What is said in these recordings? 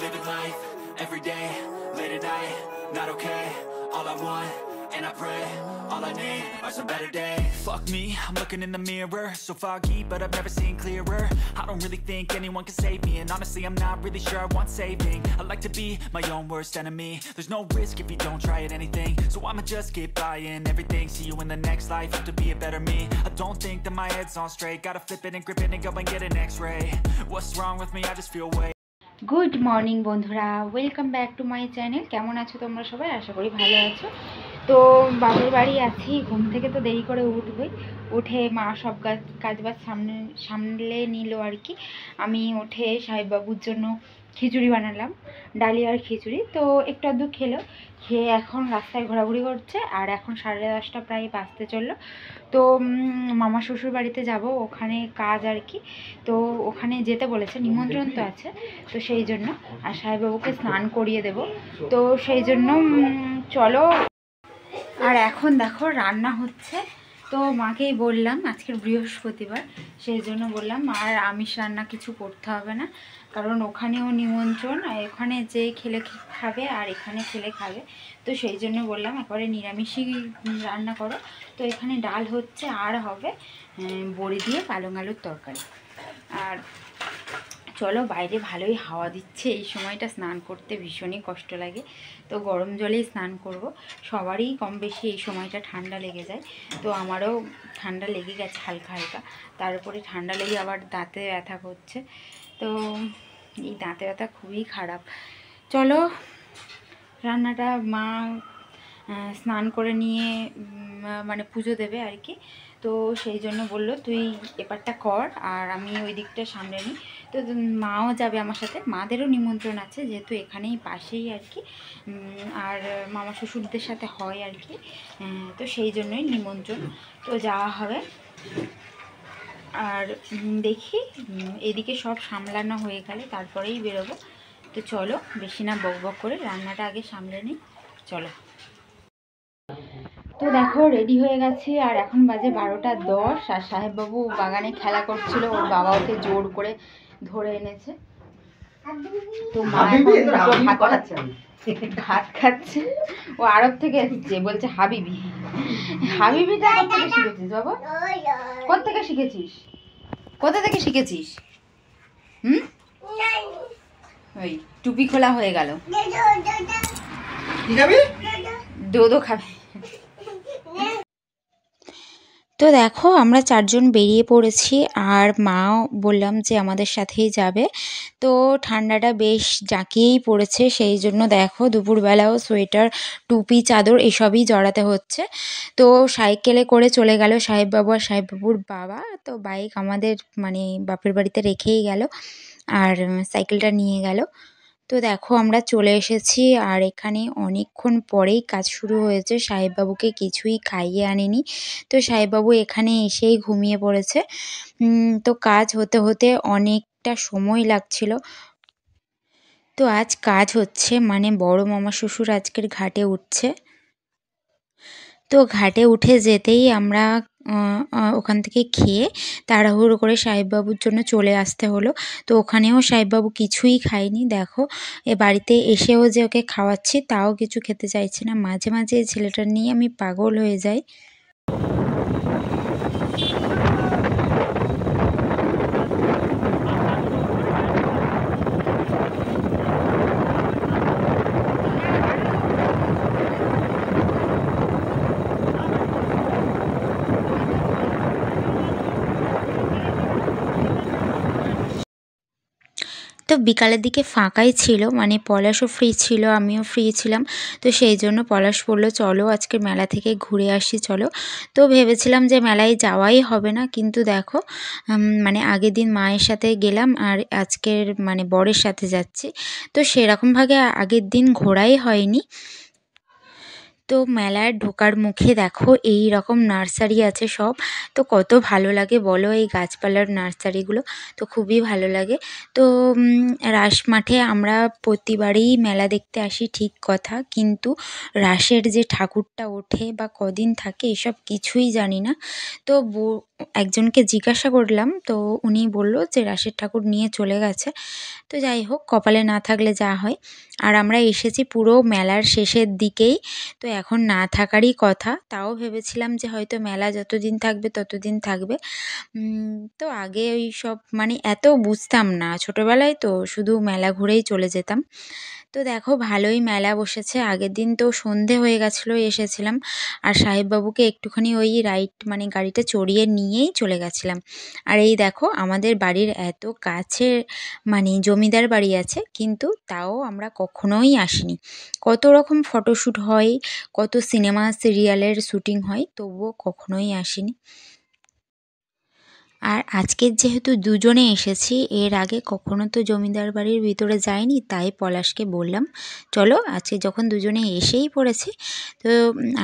Living life, every day, late at night, not okay. All I want, and I pray, all I need are some better days. Fuck me, I'm looking in the mirror, so foggy, but I've never seen clearer. I don't really think anyone can save me, and honestly I'm not really sure I want saving. I like to be my own worst enemy. There's no risk if you don't try at anything, so I'ma just keep buying everything. See you in the next life, have to be a better me. I don't think that my head's on straight, gotta flip it and grip it and go and get an x-ray. What's wrong with me? I just feel way. Good morning বন্ধুরা, welcome back to my channel. কেমন আছো তোমরা সবাই? আশা করি ভালো আছো। তো বাপের বাড়ি আছি, ঘুম থেকে তো দেরি করে উঠবই। উঠে মা সব কাজবাজ সামলে নিল আর কি। আমি উঠে সাহেববাবুর জন্য খিচুড়ি বানালাম, ডালি আর খিচুড়ি। তো একটু আধটু খেয়ে এখন রাস্তায় ঘোরাঘুরি করছে। আর এখন 10:30 প্রায় বাজতে চললো। তো মামা শ্বশুর বাড়িতে যাব, ওখানে কাজ আর কি। তো ওখানে যেতে বলেছে, নিমন্ত্রণ তো আছে, তো সেই জন্য। আর সাহেববাবুকে স্নান করিয়ে দেব, তো সেই জন্য চলো। আর এখন দেখো রান্না হচ্ছে। তো মাকেই বললাম আজকের বৃহস্পতিবার, সেই জন্য বললাম আর আমিষ রান্না কিছু করতে হবে না, কারণ ওখানেও নিমন্ত্রণ, এখানে যে খেলে খাবে আর এখানে খেলে খাবে। তো সেই জন্য বললাম একবারে নিরামিষই রান্না করো। তো এখানে ডাল হচ্ছে, আর হবে বড়ি দিয়ে পালং আলুর তরকারি। আর চলো, বাইরে ভালোই হাওয়া দিচ্ছে, এই সময়টা স্নান করতে ভীষণই কষ্ট লাগে। তো গরম জলেই স্নান করব। সবারই কম বেশি এই সময়টা ঠান্ডা লেগে যায়, তো আমারও ঠান্ডা লেগে গেছে হালকা হালকা। তার উপরে ঠান্ডা লেগে আবার দাঁতে ব্যথা করছে, তো এই দাঁতে ব্যথা খুবই খারাপ। চলো, রান্নাটা মা স্নান করে নিয়ে মানে পুজো দেবে আর কি। তো সেই জন্য বললো তুই এপারটা কর আর আমি ওই দিকটা সামলে নিই। তো মাও যাবে আমার সাথে, মাদেরও নিমন্ত্রণ আছে যেহেতু এখানেই পাশেই আর কি। আর মামা শ্বশুরদের সাথে হয় আর কি, তো সেই জন্যই নিমন্ত্রণ, তো যাওয়া হবে। আর দেখি এদিকে সব সামলানো হয়ে গেলে তারপরেই বেরোবো। তো চলো, বেশি না বক বক করে রান্নাটা আগে সামলে নিই, চলো। তো দেখো রেডি হয়ে গেছি, আর এখন বাজে 12:10। আর সাহেববাবু বাগানে খেলা করছিল, ওর বাবা ওকে জোর করে ধরে এনেছে। তো মা ভাত খাচ্ছে। ও আরব থেকে এসেছে, বলছে হাবিবি। হাবিবিটা কোথা থেকে শিখেছিস বাবা? কোথা থেকে শিখেছিস? কোথা থেকে শিখেছিস? ওই টুপি খোলা হয়ে গেল, দোদো খাবে। তো দেখো আমরা 4 জন বেরিয়ে পড়েছি, আর মাও বললাম যে আমাদের সাথেই যাবে। তো ঠান্ডাটা বেশ জাঁকিয়েই পড়েছে, সেই জন্য দেখো দুপুরবেলাও সোয়েটার, টুপি, চাদর এসবই জড়াতে হচ্ছে। তো সাইকেলে করে চলে গেল সাহেববাবু আর সাহেববাবুর বাবা। তো বাইক আমাদের মানে বাপের বাড়িতে রেখেই গেল, আর সাইকেলটা নিয়ে গেল। তো দেখো আমরা চলে এসেছি, আর এখানে অনেকক্ষণ পরেই কাজ শুরু হয়েছে। সাহেববাবুকে কিছুই খাইয়ে আনিনি, তো সাহেববাবু এখানে এসেই ঘুমিয়ে পড়েছে। তো কাজ হতে হতে অনেকটা সময় লাগছিল। তো আজ কাজ হচ্ছে, মানে বড় মামা শ্বশুর আজকের ঘাটে উঠছে। তো ঘাটে উঠে যেতেই আমরা ওখান থেকে খেয়ে তাড়াহুড়ো করে সাহেববাবুর জন্য চলে আসতে হলো। তো ওখানেও সাহেববাবু কিছুই খায়নি। দেখো এ বাড়িতে এসেও যে ওকে খাওয়াচ্ছি তাও কিছু খেতে চাইছে না। মাঝে মাঝে এই ছেলেটার নিয়ে আমি পাগল হয়ে যাই। তো বিকালের দিকে ফাঁকাই ছিল, মানে পলাশও ফ্রি ছিল, আমিও ফ্রি ছিলাম। তো সেই জন্য পলাশ বলল চলো আজকে মেলা থেকে ঘুরে আসি চলো। তো ভেবেছিলাম যে মেলায় যাওয়াই হবে না, কিন্তু দেখো মানে আগের দিন মায়ের সাথে গেলাম, আর আজকের মানে বরের সাথে যাচ্ছি। তো সেরকমভাবে আগের দিন ঘোরাই হয়নি। তো মেলায় ঢোকার মুখে দেখো এই রকম নার্সারি আছে সব। তো কত ভালো লাগে বলো এই গাছপালার নার্সারিগুলো, তো খুবই ভালো লাগে। তো রাস মাঠে আমরা প্রতিবারই মেলা দেখতে আসি ঠিক কথা, কিন্তু রাসের যে ঠাকুরটা ওঠে বা কদিন থাকে এসব কিছুই জানি না। তো একজনকে জিজ্ঞাসা করলাম, তো উনি বলল যে রাসের ঠাকুর নিয়ে চলে গেছে। তো যাই হোক, কপালে না থাকলে যা হয়। আর আমরা এসেছি পুরো মেলার শেষের দিকেই, তো এখন না থাকারই কথা। তাও ভেবেছিলাম যে হয়তো মেলা যতদিন থাকবে ততদিন থাকবে। তো আগে ওই সব মানে এত বুঝতাম না, ছোটোবেলায় তো শুধু মেলা ঘুরেই চলে যেতাম। তো দেখো ভালোই মেলা বসেছে। আগের দিন তো সন্ধে হয়ে গেছিলো এসেছিলাম, আর সাহেববাবুকে একটুখানি ওই রাইড মানে গাড়িটা চড়িয়ে নিয়েই চলে গেছিলাম। আর এই দেখো আমাদের বাড়ির এত কাছে মানে জমিদার বাড়ি আছে, কিন্তু তাও আমরা কখনোই আসিনি। কত রকম ফটোশ্যুট হয়, কত সিনেমা সিরিয়ালের শ্যুটিং হয়, তবুও কখনোই আসিনি। আর আজকের যেহেতু দুজনে এসেছি, এর আগে কখনো তো জমিদার বাড়ির ভিতরে যাইনি, তাই পলাশকে বললাম চলো আজকে যখন দুজনে এসেই পড়েছি, তো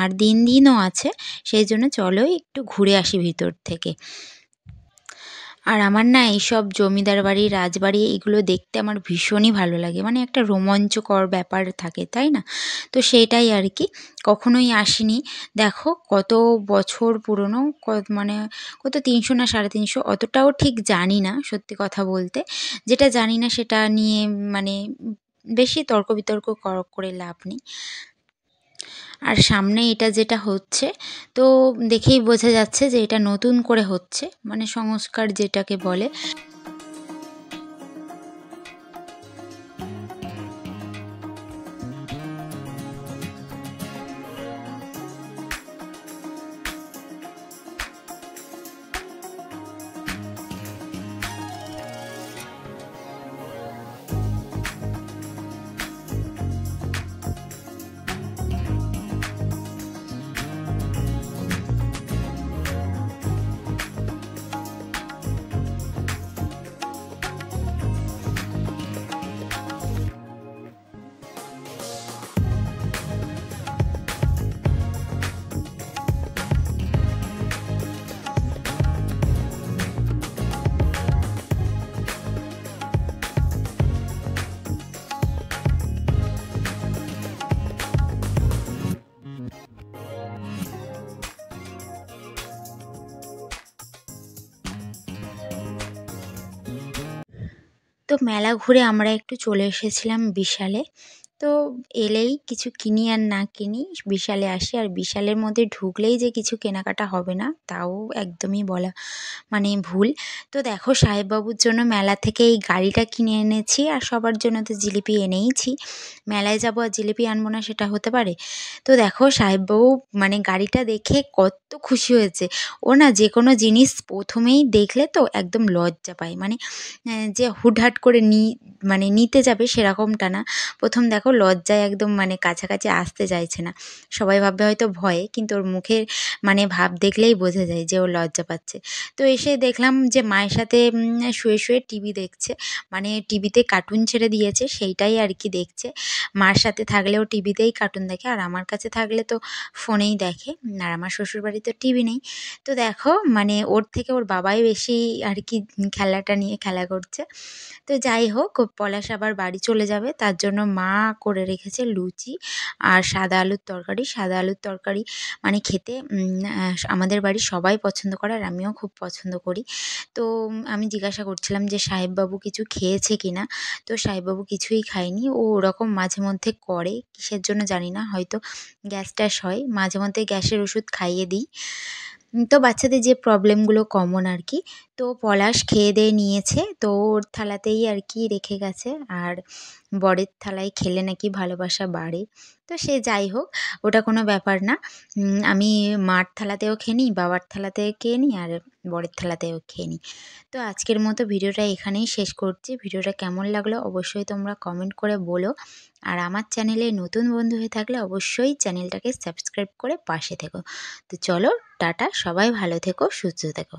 আর দিনও আছে, সেই জন্য চলো একটু ঘুরে আসি ভিতর থেকে। আর আমার না এইসব জমিদার বাড়ি রাজবাড়ি এগুলো দেখতে আমার ভীষণই ভালো লাগে, মানে একটা রোমাঞ্চকর ব্যাপার থাকে তাই না? তো সেটাই আর কি, কখনোই আসিনি। দেখো কত বছর পুরনো, মানে কত 300 না 350, অতটাও ঠিক জানি না সত্যি কথা বলতে। যেটা জানি না সেটা নিয়ে মানে বেশি তর্ক বিতর্ক করে লাভ নেই। আর সামনে এটা যেটা হচ্ছে, তো দেখেই বোঝা যাচ্ছে যে এটা নতুন করে হচ্ছে, মানে সংস্কার যেটাকে বলে। তো মেলা ঘুরে আমরা একটু চলে এসেছিলাম বিশালে। তো এলেই কিছু কিনি আর না কিনি বিশালে আসি, আর বিশালের মধ্যে ঢুকলেই যে কিছু কেনাকাটা হবে না তাও একদমই বলা মানে ভুল। তো দেখো সাহেববাবুর জন্য মেলা থেকে এই গাড়িটা কিনে এনেছি, আর সবার জন্য তো জিলিপি এনেইছি। মেলায় যাবো আর জিলিপি আনবো না সেটা হতে পারে? তো দেখো সাহেববাবু মানে গাড়িটা দেখে কত খুশি হয়েছে। ও না যে কোনো জিনিস প্রথমেই দেখলে তো একদম লজ্জা পায়, মানে যে হুটহাট করে মানে নিতে যাবে সেরকমটা না। প্রথম দেখো লজ্জায় একদম মানে কাছাকাছি আসতে চাইছে না। সবাই ভাববে হয়তো ভয়ে, কিন্তু ওর মুখের মানে ভাব দেখলেই বোঝা যায় যে ও লজ্জা পাচ্ছে। তো এসে দেখলাম যে মায়ের সাথে শুয়ে শুয়ে টিভি দেখছে, মানে টিভিতে কার্টুন ছেড়ে দিয়েছে সেইটাই আর কি দেখছে। মার সাথে থাকলেও টিভিতেই কার্টুন দেখে, আর আমার কাছে থাকলে তো ফোনেই দেখে। আর আমার শ্বশুরবাড়িতে টিভি নেই। তো দেখো মানে ওর থেকে ওর বাবাই বেশি আর কি খেলাটা নিয়ে খেলা করছে। তো যাই হোক, পলাশ আবার বাড়ি চলে যাবে, তার জন্য মা করে রেখেছে লুচি আর সাদা আলুর তরকারি। সাদা আলুর তরকারি মানে খেতে আমাদের বাড়ির সবাই পছন্দ করে, আর আমিও খুব পছন্দ করি। তো আমি জিজ্ঞাসা করছিলাম যে সাহেববাবু কিছু খেয়েছে কি না, তো সাহেববাবু কিছুই খায়নি। ও ওরকম মাঝে মধ্যে করে, কিসের জন্য জানি না, হয়তো গ্যাস ট্যাস হয়, মাঝে মধ্যে গ্যাসের ওষুধ খাইয়ে দিই। তো বাচ্চাদের যে প্রবলেমগুলো কমন আর কি। তো পলাশ খেয়ে দেয়ে নিয়েছে, তো ওর থালাতেই আর কি রেখে গেছে। আর বরের থালায় খেলে নাকি ভালোবাসা বাড়ে। তো সে যাই হোক, ওটা কোনো ব্যাপার না। আমি মার থালাতেও খেয়ে নিই, বাবার থালাতেও খেয়ে নিই, আর বরের থালাতেও খেয়ে নিই। তো আজকের মতো ভিডিওটা এখানেই শেষ করছি। ভিডিওটা কেমন লাগলো অবশ্যই তোমরা কমেন্ট করে বলো। আর আমার চ্যানেলে নতুন বন্ধু হয়ে থাকলে অবশ্যই চ্যানেলটাকে সাবস্ক্রাইব করে পাশে থেকো। তো চলো টাটা, সবাই ভালো থেকো, সুস্থ থেকো।